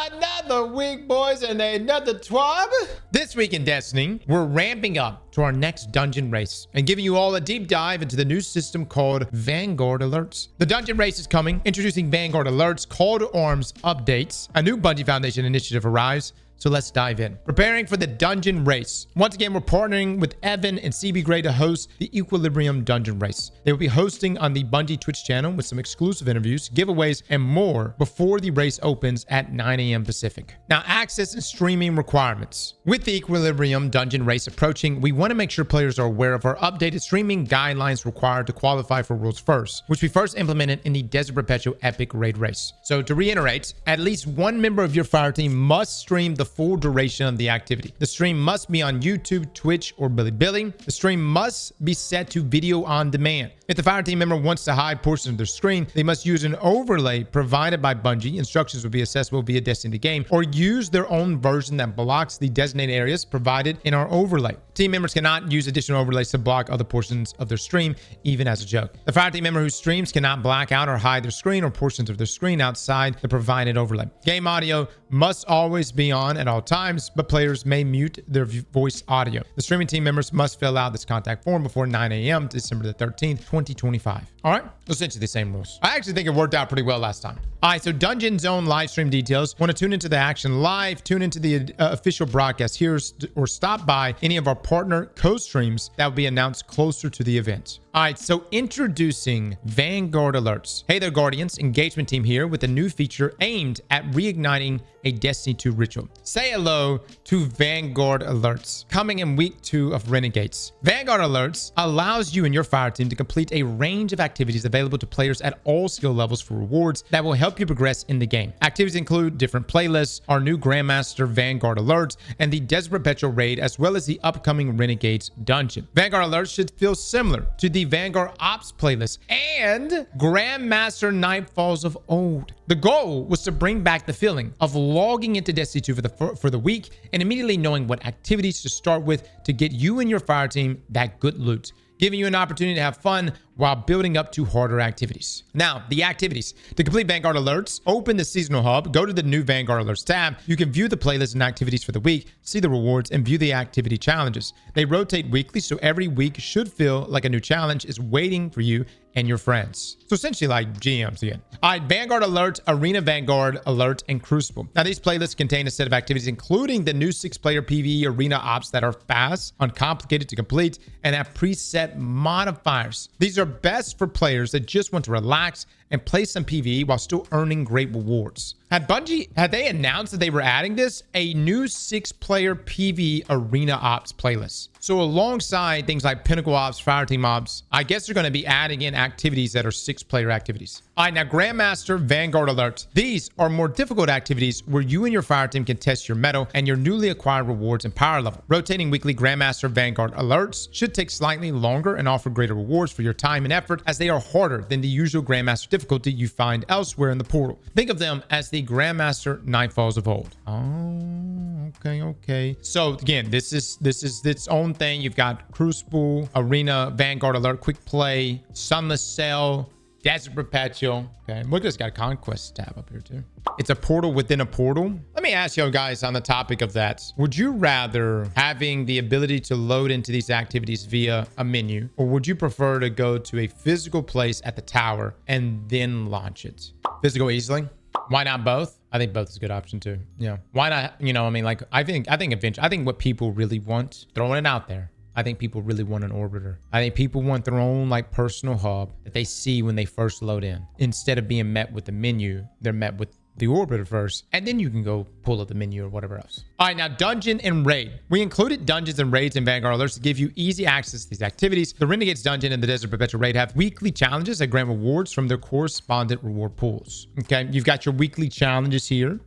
Another week, boys, and another twab. This week in Destiny, we're ramping up to our next dungeon race and giving you all a deep dive into the new system called Vanguard Alerts. The dungeon race is coming, introducing Vanguard Alerts, call to arms updates, a new Bungie Foundation initiative arrives. So let's dive in. Preparing for the dungeon race. Once again, we're partnering with Evan and CB Gray to host the Equilibrium dungeon race. They will be hosting on the Bungie Twitch channel with some exclusive interviews, giveaways, and more before the race opens at 9 a.m. Pacific. Now, access and streaming requirements. With the Equilibrium dungeon race approaching, we want to make sure players are aware of our updated streaming guidelines required to qualify for World's First, which we first implemented in the Desert Perpetual Epic Raid Race. So to reiterate, at least one member of your fire team must stream the full duration of the activity. The stream must be on YouTube, Twitch, or Bilibili. The stream must be set to video on demand. If the fire team member wants to hide portions of their screen, they must use an overlay provided by Bungie. Instructions will be accessible via Destiny game, or use their own version that blocks the designated areas provided in our overlay. Team members cannot use additional overlays to block other portions of their stream, even as a joke. The fire team member who streams cannot black out or hide their screen or portions of their screen outside the provided overlay. Game audio must always be on at all times, but players may mute their voice audio. The streaming team members must fill out this contact form before 9 a.m. December the 13th, 2025. All right, essentially the same rules. I actually think it worked out pretty well last time. All right, so Dungeon Zone live stream details. Want to tune into the action live? Tune into the official broadcast here, or stop by any of our partner co-streams that will be announced closer to the event. All right, so introducing Vanguard Alerts. Hey there, Guardians. Engagement team here with a new feature aimed at reigniting a Destiny 2 ritual. Say hello to Vanguard Alerts, coming in week 2 of Renegades. Vanguard Alerts allows you and your fire team to complete a range of activities available to players at all skill levels for rewards that will help you progress in the game. Activities include different playlists, our new Grandmaster Vanguard Alerts, and the Desert Perpetual raid, as well as the upcoming Renegades dungeon. Vanguard Alerts should feel similar to the Vanguard Ops playlist and Grandmaster Nightfalls of old. The goal was to bring back the feeling of logging into Destiny 2 for the week and immediately knowing what activities to start with to get you and your fire team that good loot, giving you an opportunity to have fun while building up to harder activities. Now, the activities. To complete Vanguard Alerts, open the Seasonal Hub, go to the new Vanguard Alerts tab. You can view the playlist and activities for the week, see the rewards, and view the activity challenges. They rotate weekly, so every week should feel like a new challenge is waiting for you and your friends. So essentially like GMs again. All right, Vanguard Alert, Arena Vanguard Alert, and Crucible. Now, these playlists contain a set of activities, including the new 6-player PvE arena ops that are fast, uncomplicated to complete, and have preset modifiers. These are best for players that just want to relax and play some PvE while still earning great rewards. Had they announced that they were adding this, a new 6-player PvE arena ops playlist. So alongside things like Pinnacle Ops, Fireteam Ops, I guess they're going to be adding in activities that are 6-player activities. All right, now Grandmaster Vanguard Alerts. These are more difficult activities where you and your fire team can test your mettle and your newly acquired rewards and power level. Rotating weekly Grandmaster Vanguard Alerts should take slightly longer and offer greater rewards for your time and effort, as they are harder than the usual Grandmaster difficulty you find elsewhere in the portal. Think of them as the Grandmaster Nightfalls of old. Oh, okay. So again, this is its own thing. You've got Crucible, Arena, Vanguard Alert, Quick Play, Sunless Cell, Desert Perpetual. Okay, look, it's got a Conquest tab up here too. It's a portal within a portal. Let me ask you guys on the topic of that. Would you rather having the ability to load into these activities via a menu, or would you prefer to go to a physical place at the tower and then launch it? Physical easily? Why not both? I think both is a good option too. Yeah. Why not? You know, I mean, like, I think eventually, I think what people really want, throwing it out there, I think people really want an orbiter. I think people want their own like personal hub that they see when they first load in. Instead of being met with the menu, they're met with the orbiter first, and then you can go pull up the menu or whatever else. All right, now Dungeon and Raid. We included dungeons and raids in Vanguard Alerts to give you easy access to these activities. The Renegades Dungeon and the Desert Perpetual Raid have weekly challenges that grant rewards from their correspondent reward pools. Okay, you've got your weekly challenges here.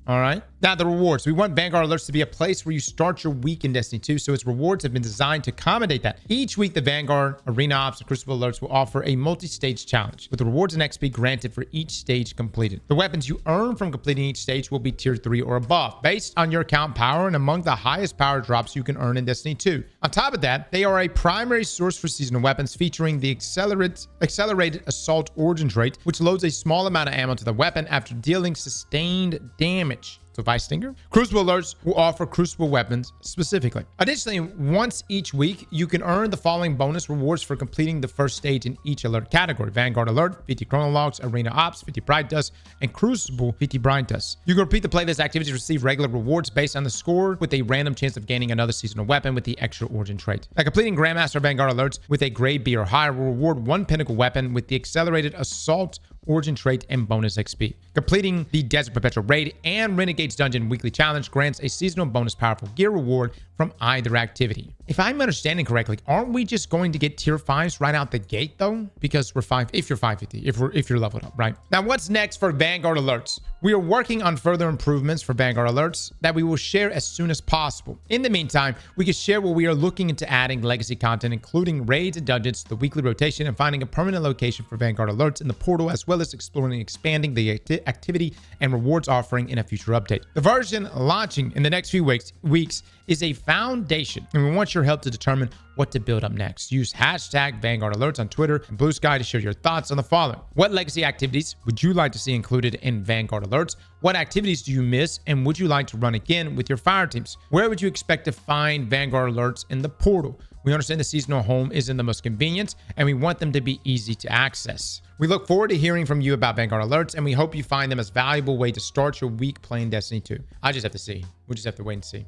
All right. Now, the rewards. We want Vanguard Alerts to be a place where you start your week in Destiny 2, so its rewards have been designed to accommodate that. Each week, the Vanguard, Arena Ops, and Crucible Alerts will offer a multi-stage challenge, with the rewards and XP granted for each stage completed. The weapons you earn from completing each stage will be tier 3 or above, based on your account power and among the highest power drops you can earn in Destiny 2. On top of that, they are a primary source for seasonal weapons, featuring the accelerated assault origin trait, which loads a small amount of ammo to the weapon after dealing sustained damage. So Vice Stinger. Crucible alerts will offer crucible weapons specifically. Additionally, once each week, you can earn the following bonus rewards for completing the first stage in each alert category. Vanguard Alert, 50 Chronologs, Arena Ops, 50 Bright Dust, and Crucible, 50 Bright Dust. You can repeat the playlist activities to receive regular rewards based on the score with a random chance of gaining another seasonal weapon with the extra origin trait. Now, completing Grandmaster Vanguard Alerts with a grade B or higher will reward one pinnacle weapon with the accelerated assault origin trait and bonus XP. Completing the Desert Perpetual Raid and Renegades Dungeon Weekly Challenge grants a seasonal bonus powerful gear reward from either activity. If I'm understanding correctly, aren't we just going to get tier 5s right out the gate though? Because we're 5, if you're 550, if you're leveled up, right? Now, what's next for Vanguard Alerts? We are working on further improvements for Vanguard Alerts that we will share as soon as possible. In the meantime, we can share what we are looking into adding legacy content, including raids and dungeons, the weekly rotation, and finding a permanent location for Vanguard Alerts in the portal, as well as exploring and expanding the activity and rewards offering in a future update. The version launching in the next few weeks is a foundation, and we want your help to determine what to build up next. Use hashtag Vanguard Alerts on Twitter and Blue Sky to share your thoughts on the following. What legacy activities would you like to see included in Vanguard Alerts? What activities do you miss and would you like to run again with your fire teams? Where would you expect to find Vanguard Alerts in the portal? We understand the seasonal home isn't the most convenient, and we want them to be easy to access. We look forward to hearing from you about Vanguard Alerts, and we hope you find them as a valuable way to start your week playing Destiny 2. I just have to see. We'll just have to wait and see.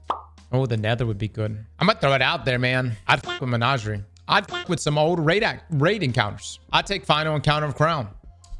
Oh, the Nether would be good. I'm gonna throw it out there, man. I'd fuck with Menagerie. I'd fuck with some old raid encounters. I'd take Final Encounter of Crown.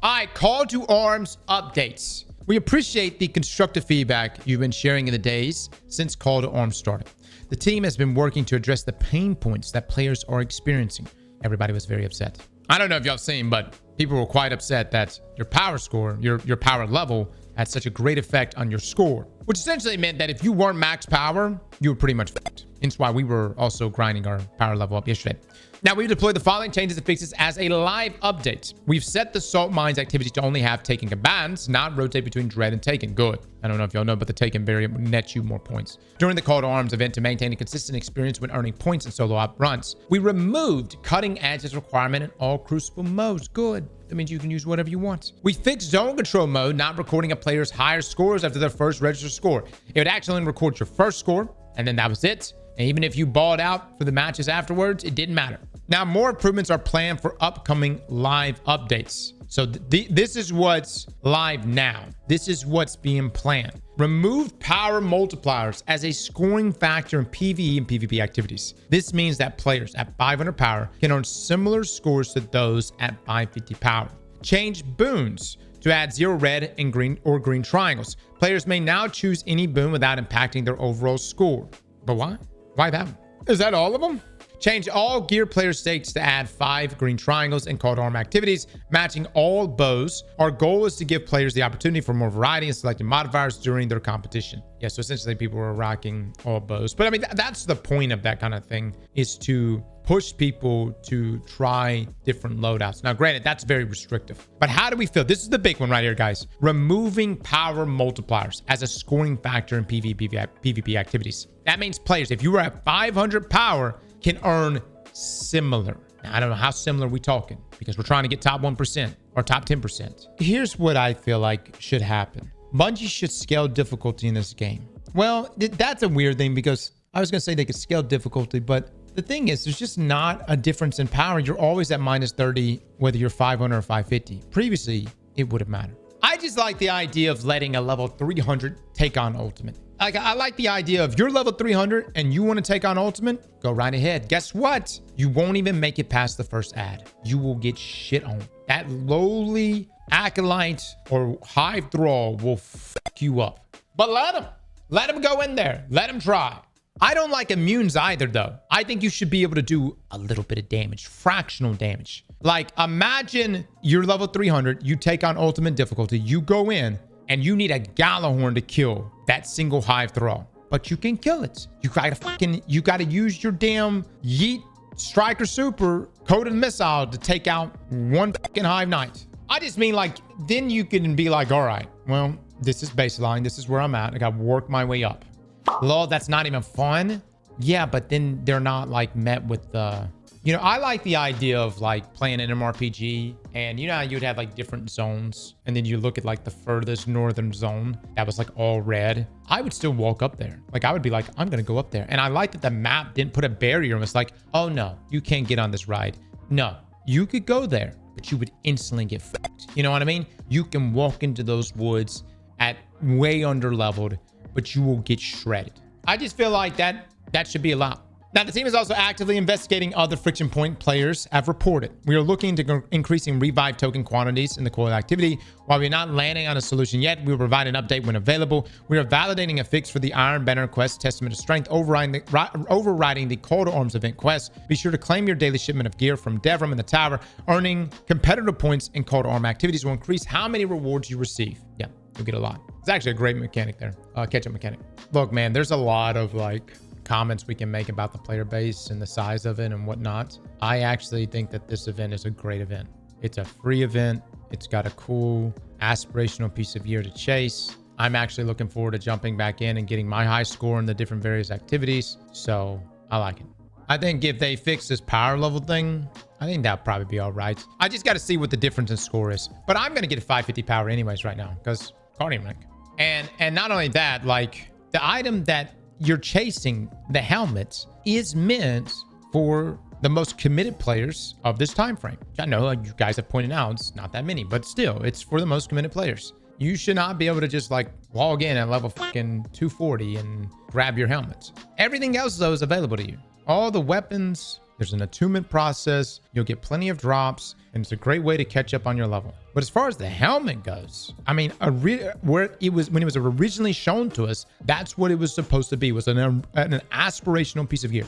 All right, Call to Arms updates. We appreciate the constructive feedback you've been sharing in the days since Call to Arms started. The team has been working to address the pain points that players are experiencing. Everybody was very upset. I don't know if y'all seen, but people were quite upset that your power score, your power level, had such a great effect on your score, which essentially meant that if you weren't max power, you were pretty much fucked. Hence why we were also grinding our power level up yesterday. Now, we've deployed the following changes and fixes as a live update. We've set the Salt Mines activity to only have Taken combatants, not rotate between Dread and Taken. Good. I don't know if y'all know, but the Taken variant nets you more points. During the Call to Arms event, to maintain a consistent experience when earning points in solo op runs, we removed Cutting Edge as a requirement in all Crucible modes. Good. That means you can use whatever you want. We fixed zone control mode, not recording a player's higher scores after their first registered score. It would actually record your first score, and then that was it. And even if you balled out for the matches afterwards, it didn't matter. Now, more improvements are planned for upcoming live updates. So this is what's live now. This is what's being planned. Remove power multipliers as a scoring factor in PvE and PvP activities. This means that players at 500 power can earn similar scores to those at 550 power. Change boons to add 0 red and green or green triangles. Players may now choose any boon without impacting their overall score. But why? Why that one? Is that all of them? Change all gear player stakes to add 5 green triangles and Call to Arm activities, matching all bows. Our goal is to give players the opportunity for more variety and selecting modifiers during their competition. Yeah, so essentially people are rocking all bows. But I mean, that's the point of that kind of thing, is to push people to try different loadouts. Now, granted, that's very restrictive. But how do we feel? This is the big one right here, guys. Removing power multipliers as a scoring factor in PvP activities. That means players, if you were at 500 power, can earn similar. Now, I don't know how similar we talking, because we're trying to get top 1% or top 10%. Here's what I feel like should happen. Bungie should scale difficulty in this game. Well, that's a weird thing, because I was going to say they could scale difficulty, but the thing is, there's just not a difference in power. You're always at minus 30, whether you're 500 or 550. Previously, it would have mattered. I just like the idea of letting a level 300 take on ultimate. Like, I like the idea of you're level 300 and you want to take on ultimate, go right ahead. Guess what? You won't even make it past the first ad. You will get shit on. That lowly acolyte or hive thrall will fuck you up. But let him go in there. Let him try. I don't like immunes either, though. I think you should be able to do a little bit of damage, fractional damage. Like, imagine you're level 300, you take on ultimate difficulty, you go in, and you need a Galahorn to kill that single hive thrall. But you can kill it. You gotta use your damn Yeet Striker Super Coated Missile to take out one fucking Hive Knight. I just mean, like, then you can be like, all right, well, this is baseline. This is where I'm at. I gotta work my way up. Lol, that's not even fun. Yeah, but then they're not like met with the You know, I like the idea of like playing an MMORPG, and you know how you'd have like different zones, and then you look at like the furthest northern zone that was like all red. I would still walk up there. Like I would be like, I'm gonna go up there. And I like that the map didn't put a barrier and was like, oh no, you can't get on this ride. No, you could go there, but you would instantly get fucked. You know what I mean? You can walk into those woods at way under leveled, but you will get shredded. I just feel like that should be allowed. Now, the team is also actively investigating other friction point players have reported. We are looking into increasing revive token quantities in the coil activity. While we're not landing on a solution yet, we will provide an update when available. We are validating a fix for the Iron Banner quest, Testament of Strength, overriding the Call to Arms event quest. Be sure to claim your daily shipment of gear from Devram in the tower. Earning competitive points in Call to Arm activities will increase how many rewards you receive. Yeah, you'll get a lot. It's actually a great mechanic there. Catch-up mechanic. Look, man, there's a lot of like comments we can make about the player base and the size of it and whatnot. I actually think that this event is a great event. It's a free event. It's got a cool aspirational piece of gear to chase. I'm actually looking forward to jumping back in and getting my high score in the different various activities. So I like it. I think if they fix this power level thing, I think that'll probably be all right. I just got to see what the difference in score is. But I'm going to get a 550 power anyways right now because Guardian rank. And not only that, like the item that you're chasing, the helmets, is meant for the most committed players of this time frame. I know, like you guys have pointed out, it's not that many, but still, it's for the most committed players. You should not be able to just like log in at level fucking 240 and grab your helmets. Everything else though is available to you. All the weapons, there's an attunement process. You'll get plenty of drops, and it's a great way to catch up on your level. But as far as the helmet goes, I mean, when it was originally shown to us, that's what it was supposed to be, was an aspirational piece of gear.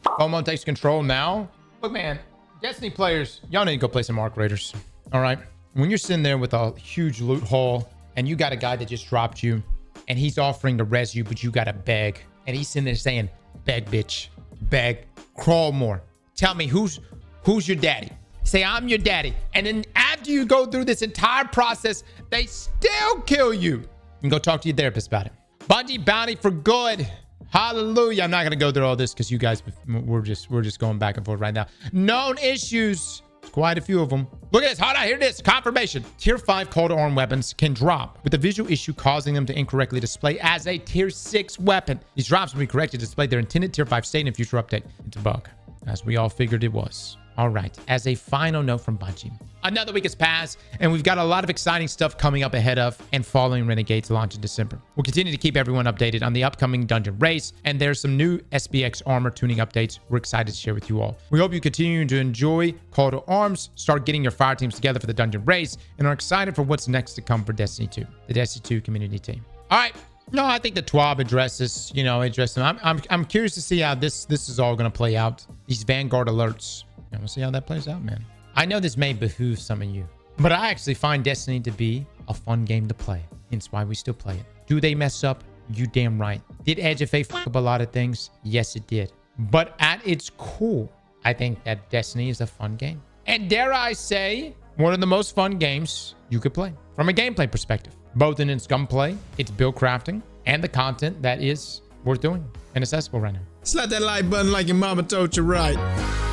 FOMO takes control now. Look, man, Destiny players, y'all need to go play some Arc Raiders. All right. When you're sitting there with a huge loot haul, and you got a guy that just dropped you, and he's offering to res you, but you got to beg, and he's sitting there saying, beg, bitch, beg, crawl more. Tell me who's your daddy. Say, I'm your daddy. And then after you go through this entire process, they still kill you. You can go talk to your therapist about it. Bungie bounty for good. Hallelujah. I'm not going to go through all this because you guys, we're just going back and forth right now. Known issues. Quite a few of them. Look at this. Hold on. Here it is. Confirmation. Tier 5 call to arm weapons can drop with a visual issue causing them to incorrectly display as a tier 6 weapon. These drops will be corrected to display their intended tier 5 state in a future update. It's a bug, as we all figured it was. All right, as a final note from Bungie, another week has passed, and we've got a lot of exciting stuff coming up ahead of and following Renegades launch in December. We'll continue to keep everyone updated on the upcoming dungeon race, and there's some new SBX armor tuning updates we're excited to share with you all. We hope you continue to enjoy Call to Arms, start getting your fire teams together for the dungeon race, and are excited for what's next to come for Destiny 2, the Destiny 2 community team. All right. No, I think the TWAB addresses them. I'm curious to see how this is all going to play out. These Vanguard alerts. And we'll see how that plays out, man. I know this may behoove some of you, but I actually find Destiny to be a fun game to play. Hence why we still play it. Do they mess up? You damn right. Did Edge of Fate fuck up a lot of things? Yes, it did. But at its core, I think that Destiny is a fun game. And dare I say, one of the most fun games you could play from a gameplay perspective, both in its gunplay, its build crafting, and the content that is worth doing and accessible right now. Slap that like button like your mama told you right.